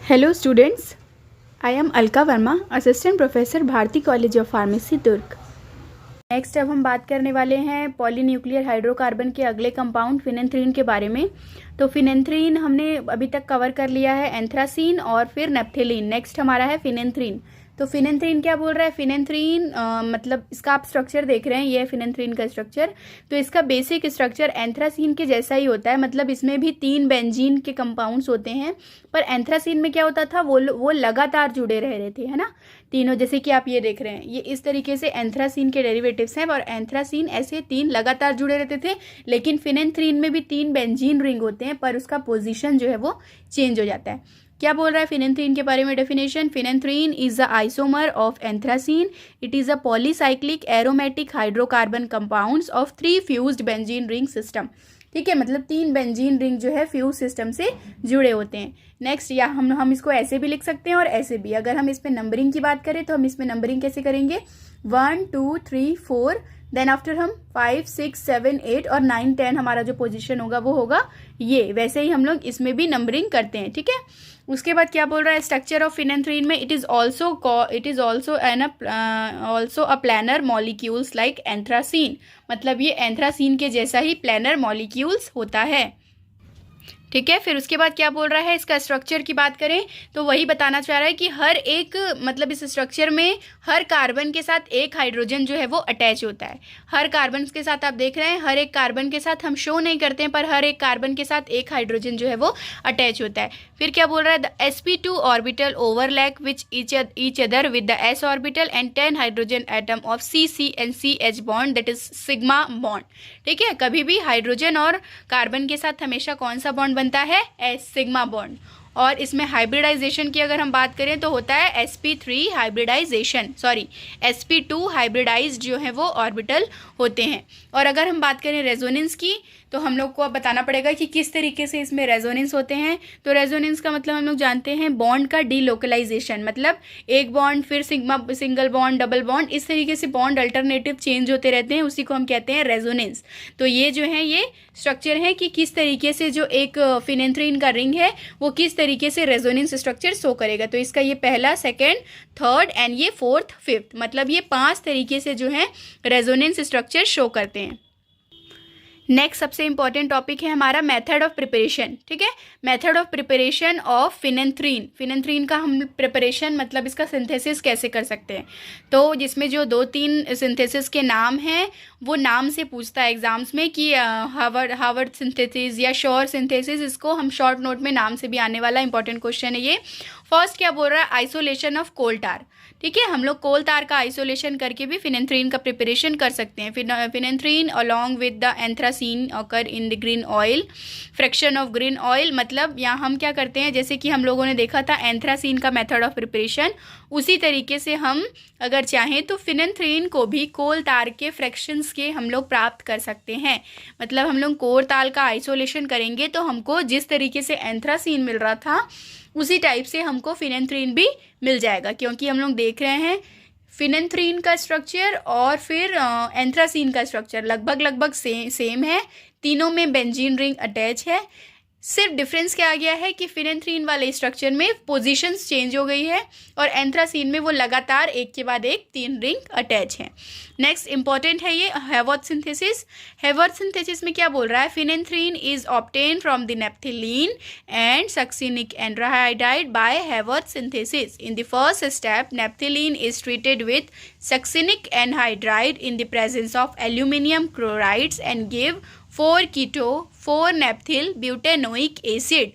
Hello students, I am Alka Verma, Assistant Professor Bharati college of pharmacy Durg. Next अब हम बात करने वाले हैं पॉलीन्यूक्लियर हाइड्रोकार्बन के अगले कंपाउंड फिनेंथ्रीन के बारे में। तो फिनेंथ्रीन हमने अभी तक कवर कर लिया है, एंथ्रासीन और फिर नेप्थेलीन। नेक्स्ट हमारा है फिनेंथ्रीन। तो फिनेंथ्रीन क्या बोल रहा है? फिनेंथ्रीन मतलब इसका आप स्ट्रक्चर देख रहे हैं, ये है फिनेंथ्रीन का स्ट्रक्चर। तो इसका बेसिक स्ट्रक्चर एंथ्रासीन के जैसा ही होता है, मतलब इसमें भी 3 बेंजीन के कंपाउंड्स होते हैं। पर एंथ्रासीन में क्या होता था, वो लगातार जुड़े रह रहे थे, है ना, तीनों। जैसे कि आप ये देख रहे हैं, ये इस तरीके से एंथ्रासीन के डेरिवेटिव्स हैं और एंथ्रासीन ऐसे 3 लगातार जुड़े रहते थे। लेकिन फिनेंथ्रीन में भी 3 बेंजीन रिंग होते हैं, पर उसका पोजीशन जो है वो चेंज हो जाता है। क्या बोल रहा है फिनेंथ्रीन के बारे में? Definition: phenanthrene is the isomer of anthracene. It is a polycyclic aromatic hydrocarbon compounds of 3 fused benzene ring system. ठीक है, मतलब 3 बेंजीन रिंग जो है फ्यूज सिस्टम से जुड़े होते हैं। नेक्स्ट, या हम इसको ऐसे भी लिख सकते हैं और ऐसे भी। अगर हम इसमें नंबरिंग की बात करें तो हम इसमें नंबरिंग कैसे करेंगे? 1 2 3 4, देन आफ्टर हम 5 6 7 8 और 9 10 हमारा जो पोजीशन होगा वो होगा ये। वैसे ही हम लोग इसमें भी नंबरिंग करते हैं। ठीक है, उसके बाद क्या बोल रहा है? स्ट्रक्चर ऑफ फिनेंथ्रीन में it is also a planar molecules like anthracene. मतलब ये एंथ्रासीन के जैसा ही प्लानर मॉलिक्यूल्स होता है। ठीक है, फिर उसके बाद क्या बोल रहा है? इसका स्ट्रक्चर की बात करें तो वही बताना चाह रहा है कि हर एक, मतलब इस स्ट्रक्चर में हर कार्बन के साथ एक हाइड्रोजन जो है वो अटैच होता है। हर कार्बन के साथ आप देख रहे हैं, हर एक कार्बन के साथ हम शो नहीं करते हैं, पर हर एक कार्बन के साथ एक हाइड्रोजन जो है वो अटैच होता है। फिर क्या बोल रहा है? The sp2 orbital overlap which each other with the s orbital and 10 hydrogen atom of C and CH bond, that is sigma bond. ठीक है, कभी भी हाइड्रोजन और कार्बन के साथ हमेशा कौन सा बॉन्ड बनता है? Sigma bond. और इसमें हाइब्रिडाइजेशन की अगर हम बात करें तो होता है sp3 हाइब्रिडाइजेशन, sp2 हाइब्रिडाइज जो है वो ऑर्बिटल होते हैं। और अगर हम बात करें रेजोनेंस की तो हम लोग को अब बताना पड़ेगा कि किस तरीके से इसमें रेजोनेंस होते हैं। तो रेजोनेंस का मतलब हम लोग जानते हैं बॉन्ड का डीलोकलाइजेशन, मतलब एक बॉन्ड फिर सिंगल बॉन्ड, डबल बॉन्ड, इस तरीके से बॉन्ड अल्टरनेटिव चेंज होते रहते हैं, उसी को हम कहते हैं रेजोनेंस। तो ये जो है ये स्ट्रक्चर है कि किस तरीके से जो एक फिनेंथ्रीन का रिंग है वो किस तरीके से रेजोनेंस स्ट्रक्चर शो करेगा। तो इसका ये पहला, सेकेंड, थर्ड एंड ये फोर्थ, फिफ्थ, मतलब ये 5 तरीके से जो है रेजोनेंस स्ट्रक्चर शो करते हैं। नेक्स्ट सबसे इंपॉर्टेंट टॉपिक है हमारा मेथड ऑफ प्रिपरेशन। ठीक है, method of preparation of phenanthrene. Phenanthrene का हम प्रिपरेशन मतलब इसका सिंथेसिस कैसे कर सकते हैं। तो जिसमें जो 2-3 सिंथेसिस के नाम हैं वो नाम से पूछता है एग्जाम्स में कि हार्वर्ड सिंथेसिस या शोर सिंथेसिस, इसको हम शॉर्ट नोट में नाम से भी आने वाला इंपॉर्टेंट क्वेश्चन है ये। फर्स्ट क्या बोल रहा है? आइसोलेशन ऑफ कोल टार। ठीक है, हम लोग कोल तार का आइसोलेशन करके भी फिनेंथ्रीन का प्रिपरेशन कर सकते हैं। Phenanthrene along with the anthracene occur in the green oil, fraction of green oil. मतलब यहाँ हम क्या करते हैं, जैसे कि हम लोगों ने देखा था एंथ्रासीन का मेथड ऑफ प्रिपरेशन, उसी तरीके से हम अगर चाहें तो फिनेंथ्रीन को भी कोल तार के फ्रैक्शंस के हम लोग प्राप्त कर सकते हैं। मतलब हम लोग कोल तार का आइसोलेशन करेंगे तो हमको जिस तरीके से एंथ्रासीन मिल रहा था उसी टाइप से हमको फिनेंथ्रीन भी मिल जाएगा, क्योंकि हम लोग देख रहे हैं फिनेंथ्रीन का स्ट्रक्चर और फिर एंथ्रासीन का स्ट्रक्चर लगभग सेम है। तीनों में बेंजीन रिंग अटैच है। सिर्फ डिफरेंस क्या आ गया है कि फिनेंथ्रीन वाले स्ट्रक्चर में पोजीशंस चेंज हो गई है और एंथ्रासीन में वो लगातार एक के बाद एक 3 रिंग अटैच हैं। नेक्स्ट इंपॉर्टेंट है ये हैवर्थ सिंथेसिस। हैवर्थ सिंथेसिस में क्या बोल रहा है? Phenanthrene is obtain from the naphthalene and succinic anhydride by Haworth synthesis. In the first step naphthalene is treated with succinic anhydride in the presence of aluminium chlorides and give 4 keto 4 naphthyl butanoic acid.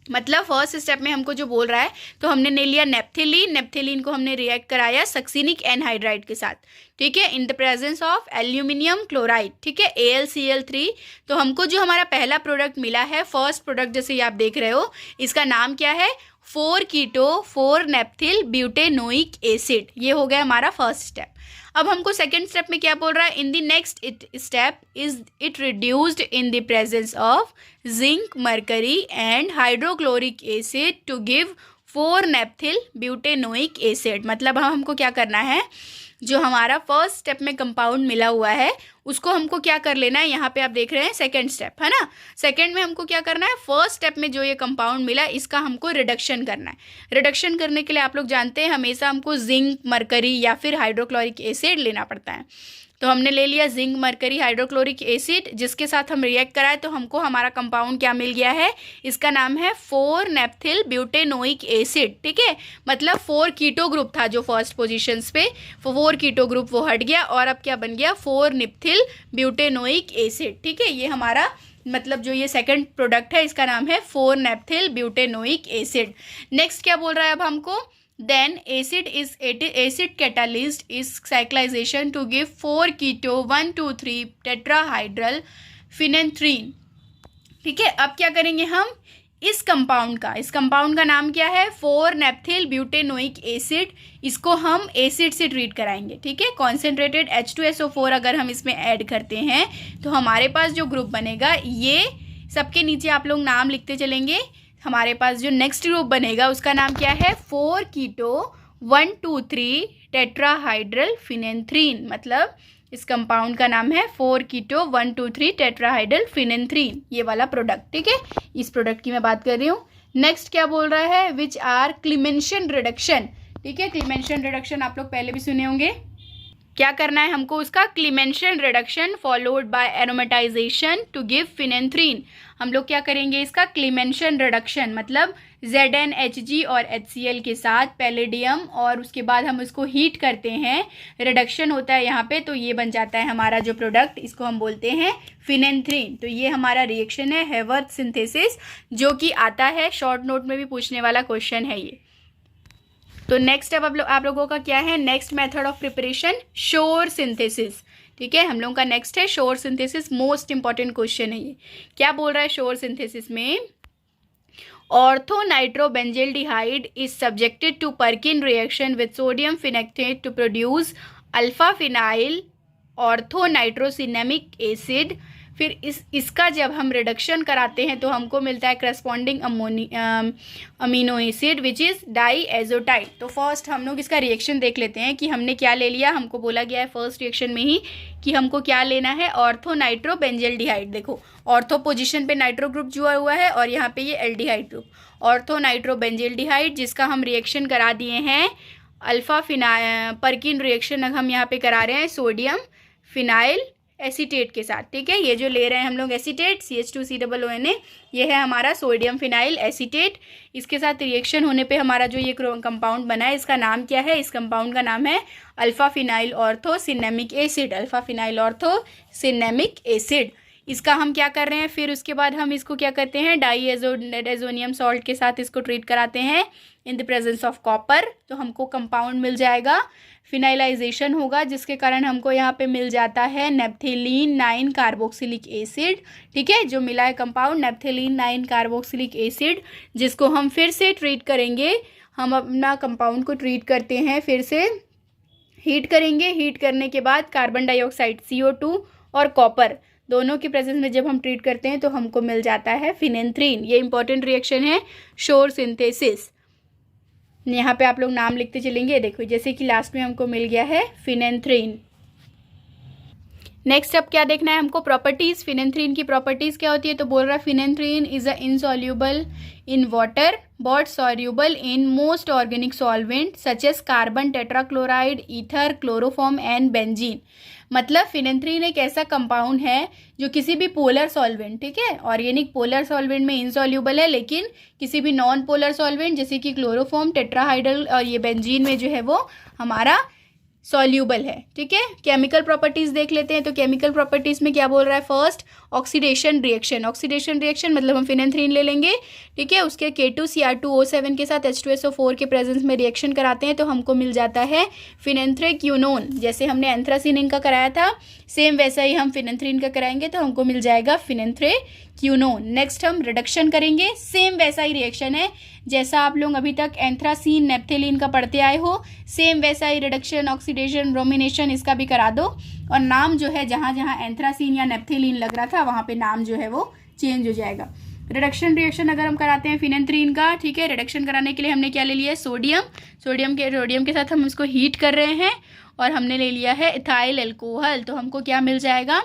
मतलब first step में हमको जो बोल रहा है, तो हमने ले लिया नेप्थेलीन को हमने रिएक्ट कराया सक्सिनिक एनहाइड्राइड के साथ। ठीक है, in the presence of aluminium chloride. ठीक है, AlCl3। तो हमको जो हमारा पहला प्रोडक्ट मिला है, फर्स्ट प्रोडक्ट जैसे आप देख रहे हो, इसका नाम क्या है? 4 कीटो 4 नेप्थिल ब्यूटेनोइक एसिड। ये हो गया हमारा फर्स्ट स्टेप। अब हमको सेकेंड स्टेप में क्या बोल रहा है? In the next step is it reduced in the presence of zinc, mercury and hydrochloric acid to give 4 naphthyl butanoic acid. मतलब हमको क्या करना है? जो हमारा फर्स्ट स्टेप में कंपाउंड मिला हुआ है उसको हमको क्या कर लेना है, यहाँ पे आप देख रहे हैं सेकेंड स्टेप है ना। सेकेंड में हमको क्या करना है, फर्स्ट स्टेप में जो ये कंपाउंड मिला इसका हमको रिडक्शन करना है। रिडक्शन करने के लिए आप लोग जानते हैं हमेशा हमको जिंक, मरकरी या फिर हाइड्रोक्लोरिक एसिड लेना पड़ता है। तो हमने ले लिया जिंक, मरकरी, हाइड्रोक्लोरिक एसिड, जिसके साथ हम रिएक्ट कराए तो हमको हमारा कंपाउंड क्या मिल गया है, इसका नाम है 4-नेप्थिल ब्यूटेनोइक एसिड। ठीक है, मतलब 4 कीटो ग्रुप था जो फर्स्ट पोजीशंस पे, 4 कीटो ग्रुप वो हट गया और अब क्या बन गया, 4-नेप्थिल ब्यूटेनोइक एसिड। ठीक है, ये हमारा मतलब जो ये सेकंड प्रोडक्ट है इसका नाम है 4-नेप्थिल ब्यूटेनोइक एसिड। नेक्स्ट क्या बोल रहा है अब हमको, then acid catalyst is cyclization to give 4-keto 1,2,3 tetrahydral phenanthrin। ठीक है, अब क्या करेंगे हम इस कंपाउंड का नाम क्या है, 4-नेप्थिल ब्यूटेनोइक एसिड। इसको हम एसिड से ट्रीट कराएंगे। ठीक है, कॉन्सेंट्रेटेड H2SO4 अगर हम इसमें ऐड करते हैं तो हमारे पास जो ग्रुप बनेगा, ये सबके नीचे आप लोग नाम लिखते चलेंगे। हमारे पास जो नेक्स्ट ग्रुप बनेगा उसका नाम क्या है, 4-कीटो 1,2,3 टेट्राहाइड्रल फिनेंथ्रीन। मतलब इस कंपाउंड का नाम है 4-कीटो 1,2,3 टेट्राहाइड्रल फिनेंथ्रीन, ये वाला प्रोडक्ट। ठीक है, इस प्रोडक्ट की मैं बात कर रही हूँ। नेक्स्ट क्या बोल रहा है, विच आर क्लीमेंशन रिडक्शन। ठीक है, क्लीमेंशन रिडक्शन आप लोग पहले भी सुने होंगे। क्या करना है हमको, उसका Clemmensen reduction followed by aromatization to give phenanthrene. हम लोग क्या करेंगे, इसका क्लीमेंशन रिडक्शन मतलब ZnHg और HCl के साथ पैलेडियम, और उसके बाद हम उसको हीट करते हैं, रिडक्शन होता है यहाँ पे, तो ये बन जाता है हमारा जो प्रोडक्ट, इसको हम बोलते हैं फिनेंथ्रीन। तो ये हमारा रिएक्शन है हेवर्थ सिंथेसिस, जो कि आता है शॉर्ट नोट में भी पूछने वाला क्वेश्चन है ये। तो नेक्स्ट अब आप लोगों का क्या है, नेक्स्ट मेथड ऑफ प्रिपरेशन, शोर सिंथेसिस। ठीक है, हम लोगों का नेक्स्ट है Pschorr synthesis, most important question है ये। क्या बोल रहा है शोर सिंथेसिस में, ortho nitrobenzaldehyde is subjected to Perkin reaction with sodium phenylacetate to produce alpha phenyl ortho nitrocinnamic acid. फिर इसका जब हम रिडक्शन कराते हैं तो हमको मिलता है corresponding amino acid which is diazotized. तो फर्स्ट हम लोग इसका रिएक्शन देख लेते हैं कि हमने क्या ले लिया। हमको बोला गया है फर्स्ट रिएक्शन में ही कि हमको क्या लेना है, ऑर्थो नाइट्रोबेंजिल्डिहाइड। देखो ऑर्थो पोजीशन पे नाइट्रो ग्रुप जुआ हुआ है और यहाँ पे ये एल्डिहाइड ग्रुप, ऑर्थो नाइट्रोबेंजिल्डिहाइड, जिसका हम रिएक्शन करा दिए हैं अल्फा पर्किन रिएक्शन हम यहाँ पे करा रहे हैं सोडियम फिनाइल एसीटेट के साथ। ठीक है, ये जो ले रहे हैं हम लोग एसीटेट CH2COONA, ये है हमारा सोडियम फिनाइल एसीटेट। इसके साथ रिएक्शन होने पे हमारा जो ये कंपाउंड बना है इसका नाम क्या है, इस कंपाउंड का नाम है alpha phenyl ortho cinnamic acid, alpha phenyl ortho cinnamic acid. इसका हम क्या कर रहे हैं, फिर उसके बाद हम इसको क्या करते हैं, डाईएज़ोनियम सॉल्ट के साथ इसको ट्रीट कराते हैं इन द प्रेजेंस ऑफ कॉपर। तो हमको कंपाउंड मिल जाएगा, फिनाइलाइजेशन होगा जिसके कारण हमको यहाँ पे मिल जाता है नेप्थिलीन 9 कार्बोक्सिलिक एसिड। ठीक है, जो मिला है कंपाउंड नेप्थिलीन 9 कार्बोक्सिलिक एसिड, जिसको हम फिर से ट्रीट करेंगे। हम अपना कंपाउंड को ट्रीट करते हैं, फिर से हीट करेंगे। हीट करने के बाद कार्बन डाइऑक्साइड CO2 और कॉपर दोनों के प्रेजेंस में जब हम ट्रीट करते हैं तो हमको मिल जाता है फिनेंथ्रीन। ये इंपॉर्टेंट रिएक्शन है शोर सिंथेसिस। यहाँ पे आप लोग नाम लिखते चलेंगे। देखो जैसे कि लास्ट में हमको मिल गया है फिनेंथ्रीन। नेक्स्ट अब क्या देखना है हमको, प्रॉपर्टीज। फिनेंथ्रीन की प्रॉपर्टीज क्या होती है, तो बोल रहा है phenanthrene is a insoluble in water but soluble in most organic solvent such as carbon tetrachloride, ether, chloroform and benzene. मतलब फिनेंथ्रीन एक ऐसा कंपाउंड है जो किसी भी पोलर सॉल्वेंट, ठीक है, ऑर्गेनिक पोलर सॉल्वेंट में इनसॉल्यूबल है, लेकिन किसी भी नॉन पोलर सॉल्वेंट जैसे कि क्लोरोफॉर्म, टेट्राहाइड्रल और ये बेंजीन में जो है वो हमारा सॉल्यूबल है। ठीक है, केमिकल प्रॉपर्टीज देख लेते हैं। तो केमिकल प्रॉपर्टीज में क्या बोल रहा है, first oxidation reaction. Oxidation reaction मतलब हम फिनेंथ्रीन ले लेंगे, ठीक है, उसके K2Cr2O7 के साथ H2SO4 के प्रेजेंस में रिएक्शन कराते हैं तो हमको मिल जाता है फिनेंथ्रेक्यूनोन। जैसे हमने एंथ्रासिनिन का कराया था सेम वैसा ही हम फिनेंथ्रीन का कराएंगे तो हमको मिल जाएगा फिनेंथ्रेक्यूनोन। नेक्स्ट हम रिडक्शन करेंगे, सेम वैसा ही रिएक्शन है जैसा आप लोग अभी तक एंथ्रासीन नेप्थेलीन का पढ़ते आए हो, सेम वैसा ही रिडक्शन, ऑक्सीडेशन, ब्रोमिनेशन इसका भी करा दो। और नाम जो है जहाँ जहाँ एंथ्रासीन या नेप्थेलीन लग रहा था वहाँ पे नाम जो है वो चेंज हो जाएगा। रिडक्शन रिएक्शन अगर हम कराते हैं फिनेंथ्रीन का, ठीक है, रिडक्शन कराने के लिए हमने क्या ले लिया है, सोडियम के साथ हम उसको हीट कर रहे हैं और हमने ले लिया है इथाइल अल्कोहल। तो हमको क्या मिल जाएगा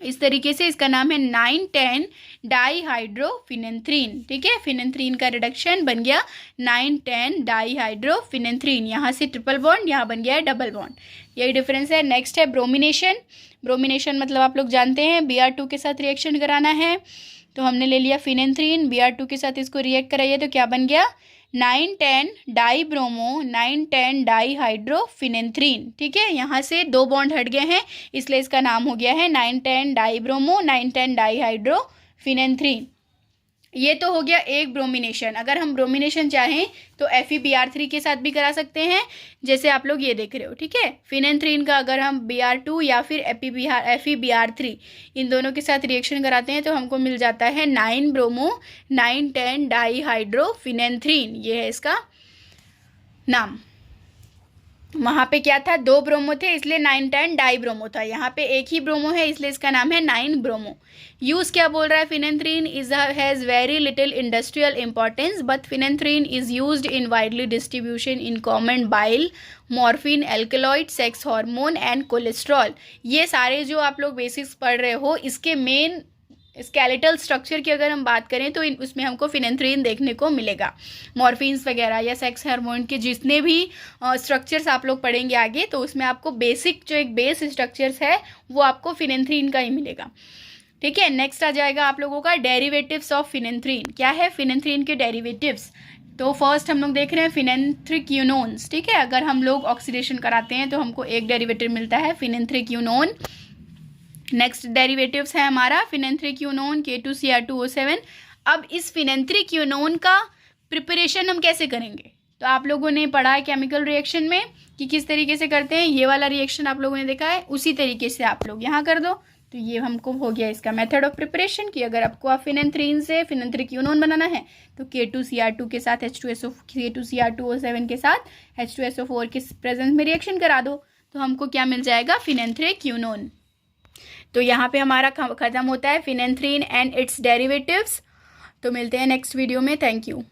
इस तरीके से, इसका नाम है 9,10 डाईहाइड्रोफिनेंथ्रीन, ठीक है। फिनेंथ्रीन का रिडक्शन बन गया 9,10 डाईहाइड्रोफिनेंथ्रीन, यहाँ से ट्रिपल बॉन्ड, यहाँ बन गया है डबल बॉन्ड, यही डिफरेंस है। नेक्स्ट है ब्रोमिनेशन मतलब आप लोग जानते हैं Br2 के साथ रिएक्शन कराना है। तो हमने ले लिया फिनेंथ्रीन, Br2 के साथ इसको रिएक्ट कराइए तो क्या बन गया 9,10 डाईब्रोमो 9,10 डाईहाइड्रोफिनेंथ्रीन, ठीक है। यहाँ से 2 बॉन्ड हट गए हैं इसलिए इसका नाम हो गया है 9,10 डाईब्रोमो 9,10 डाईहाइड्रोफिनेंथ्रीन। ये तो हो गया एक ब्रोमिनेशन। अगर हम ब्रोमिनेशन चाहें तो FeBr3 के साथ भी करा सकते हैं, जैसे आप लोग ये देख रहे हो, ठीक है। फिनेंथ्रीन का अगर हम Br2 या फिर FeBr3 इन दोनों के साथ रिएक्शन कराते हैं तो हमको मिल जाता है 9 ब्रोमो 9,10 डाईहाइड्रोफिनेंथ्रीन, ये है इसका नाम। वहाँ पे क्या था 2 ब्रोमो थे इसलिए 9,10 डाई ब्रोमो था, यहाँ पे एक ही ब्रोमो है इसलिए इसका नाम है 9 ब्रोमो। यूज़ क्या बोल रहा है, phenanthrene has very little industrial importance but phenanthrene is used in widely distribution in common bile, morphine, alkaloid, sex hormone and cholesterol. ये सारे जो आप लोग बेसिक्स पढ़ रहे हो इसके मेन स्केलेटल स्ट्रक्चर की अगर हम बात करें तो उसमें हमको फिनेंथ्रीन देखने को मिलेगा। मॉर्फिन्स वगैरह या सेक्स हार्मोन के जितने भी स्ट्रक्चर्स आप लोग पढ़ेंगे आगे तो उसमें आपको बेसिक जो एक बेस स्ट्रक्चर्स है वो आपको फिनेंथ्रीन का ही मिलेगा, ठीक है। नेक्स्ट आ जाएगा आप लोगों का डेरिवेटिव्स ऑफ फिनेंथ्रीन। क्या है फिनेंथ्रीन के डेरिवेटिव्स, तो फर्स्ट हम लोग देख रहे हैं फिनेंथ्रिक्यूनोन्स, ठीक है। अगर हम लोग ऑक्सीडेशन कराते हैं तो हमको एक डेरिवेटिव मिलता है फिनेंथ्रिक्यूनोन। नेक्स्ट डेरिवेटिव्स है हमारा फिनेंथ्रिक्यूनोन K2Cr2O7। अब इस फिनेंथ्रिक्यूनोन का प्रिपरेशन हम कैसे करेंगे, तो आप लोगों ने पढ़ा है केमिकल रिएक्शन में कि किस तरीके से करते हैं। ये वाला रिएक्शन आप लोगों ने देखा है, उसी तरीके से आप लोग यहाँ कर दो। तो ये हमको हो गया इसका मेथड ऑफ प्रिपरेशन कि अगर आपको फिनेंथ्रीन से फिनेंथ्रिक्यूनोन बनाना है तो K2Cr2 के साथ K2Cr2O7 के साथ H2SO4 के प्रेजेंस में रिएक्शन करा दो तो हमको क्या मिल जाएगा फिनेंथ्रिक्यूनोन। तो यहाँ पे हमारा खत्म होता है फिनेंथ्रीन एंड इट्स डेरिवेटिव्स। तो मिलते हैं नेक्स्ट वीडियो में, थैंक यू।